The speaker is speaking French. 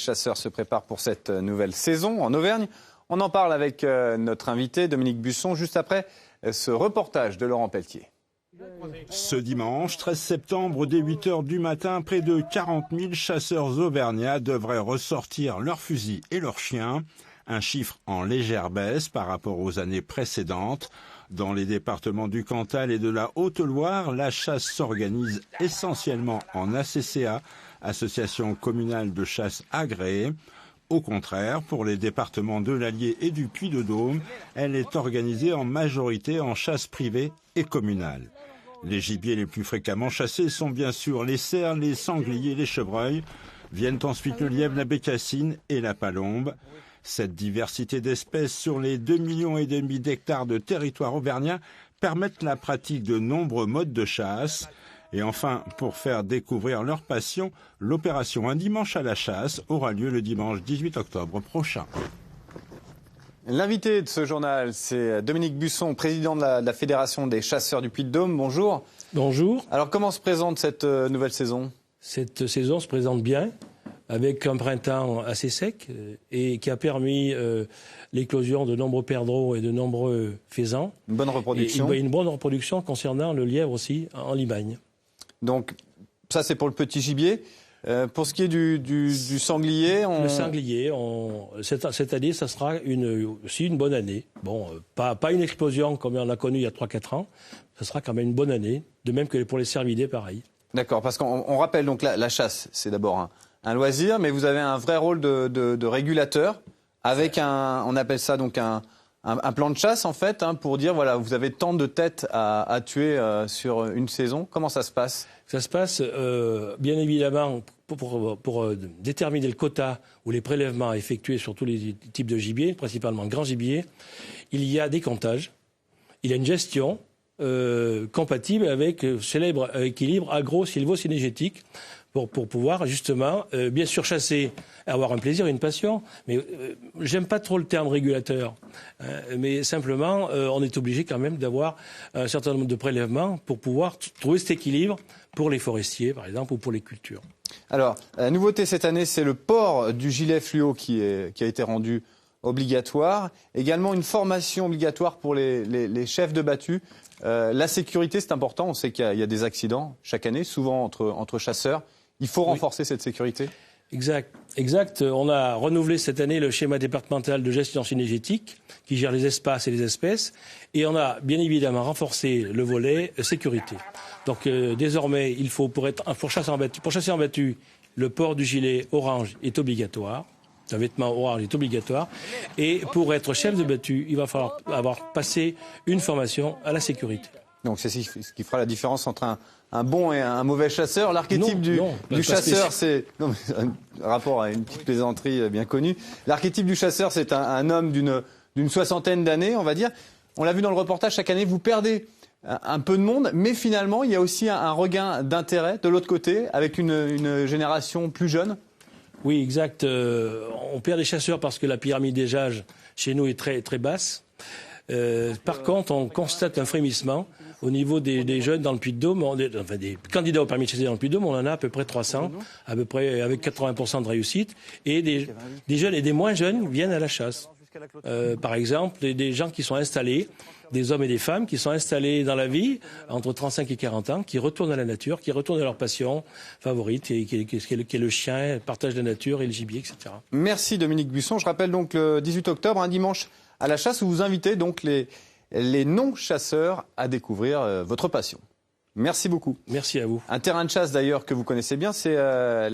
chasseurs se préparent pour cette nouvelle saison en Auvergne. On en parle avec notre invité Dominique Busson juste après ce reportage de Laurent Pelletier. Ce dimanche 13 septembre, dès 8 h du matin, près de 40 000 chasseurs auvergnats devraient ressortir leurs fusils et leurs chiens. Un chiffre en légère baisse par rapport aux années précédentes. Dans les départements du Cantal et de la Haute-Loire, la chasse s'organise essentiellement en ACCA, Association communale de chasse agréée. Au contraire, pour les départements de l'Allier et du Puy-de-Dôme, elle est organisée en majorité en chasse privée et communale. Les gibiers les plus fréquemment chassés sont bien sûr les cerfs, les sangliers, les chevreuils. Viennent ensuite le lièvre, la bécassine et la palombe. Cette diversité d'espèces sur les 2,5 millions d'hectares de territoire auvergnat permettent la pratique de nombreux modes de chasse. Et enfin, pour faire découvrir leur passion, l'opération Un dimanche à la chasse aura lieu le dimanche 18 octobre prochain. L'invité de ce journal, c'est Dominique Busson, président de la Fédération des chasseurs du Puy-de-Dôme. Bonjour. Bonjour. Alors comment se présente cette nouvelle saison ? Cette saison se présente bien, avec un printemps assez sec et qui a permis l'éclosion de nombreux perdreaux et de nombreux faisans. Une bonne reproduction. Et une bonne reproduction concernant le lièvre aussi en Limagne. Donc ça c'est pour le petit gibier. Pour ce qui est du sanglier, Le sanglier, cette année, ça sera aussi une bonne année. Bon, pas une explosion comme on a connu il y a 3-4 ans. Ça sera quand même une bonne année, de même que pour les cervidés, pareil. D'accord, parce qu'on rappelle donc la chasse, c'est d'abord un loisir, mais vous avez un vrai rôle de régulateur avec on appelle ça donc un plan de chasse en fait, pour dire voilà, vous avez tant de têtes à tuer sur une saison. Comment ça se passe ? Ça se passe bien évidemment pour déterminer le quota ou les prélèvements à effectuer sur tous les types de gibier, principalement le grand gibier. Il y a des comptages, il y a une gestion compatible avec le célèbre équilibre agro-sylvo-cynégétique pour pouvoir justement bien sûr chasser, avoir un plaisir et une passion. Mais j'aime pas trop le terme régulateur. Mais simplement, on est obligé quand même d'avoir un certain nombre de prélèvements pour pouvoir trouver cet équilibre pour les forestiers, par exemple, ou pour les cultures. Alors, la nouveauté cette année, c'est le port du gilet fluo qui a été rendu obligatoire. Également, une formation obligatoire pour les chefs de battue. La sécurité, c'est important. On sait qu'il y a des accidents chaque année, souvent entre chasseurs. Il faut renforcer cette sécurité. Exact. On a renouvelé cette année le schéma départemental de gestion cynégétique qui gère les espaces et les espèces. Et on a bien évidemment renforcé le volet sécurité. Donc désormais, il faut pour chasser en battue, le port du gilet orange est obligatoire. Un vêtement orange est obligatoire. Et pour être chef de battue, il va falloir avoir passé une formation à la sécurité. Donc c'est ce qui fera la différence entre un bon et un mauvais chasseur. L'archétype du chasseur, c'est rapport à une petite plaisanterie bien connue. L'archétype du chasseur, c'est un homme d'une soixantaine d'années, on va dire. On l'a vu dans le reportage, chaque année, vous perdez un peu de monde, mais finalement, il y a aussi un regain d'intérêt de l'autre côté, avec une génération plus jeune. Oui, exact. On perd des chasseurs parce que la pyramide des âges chez nous est très, très basse. Par contre, on constate un frémissement au niveau des jeunes dans le Puy-de-Dôme, des candidats au permis de chasser dans le Puy-de-Dôme, on en a à peu près 300, à peu près avec 80% de réussite. Et des jeunes et des moins jeunes viennent à la chasse. Par exemple, des gens qui sont installés, des hommes et des femmes qui sont installés dans la vie, entre 35 et 40 ans, qui retournent à la nature, qui retournent à leur passion favorite, qui est le chien, le partage de la nature et le gibier, etc. Merci Dominique Busson. Je rappelle donc le 18 octobre, un dimanche à la chasse, où vous invitez donc les non-chasseurs à découvrir votre passion. Merci beaucoup. Merci à vous. Un terrain de chasse d'ailleurs que vous connaissez bien, c'est la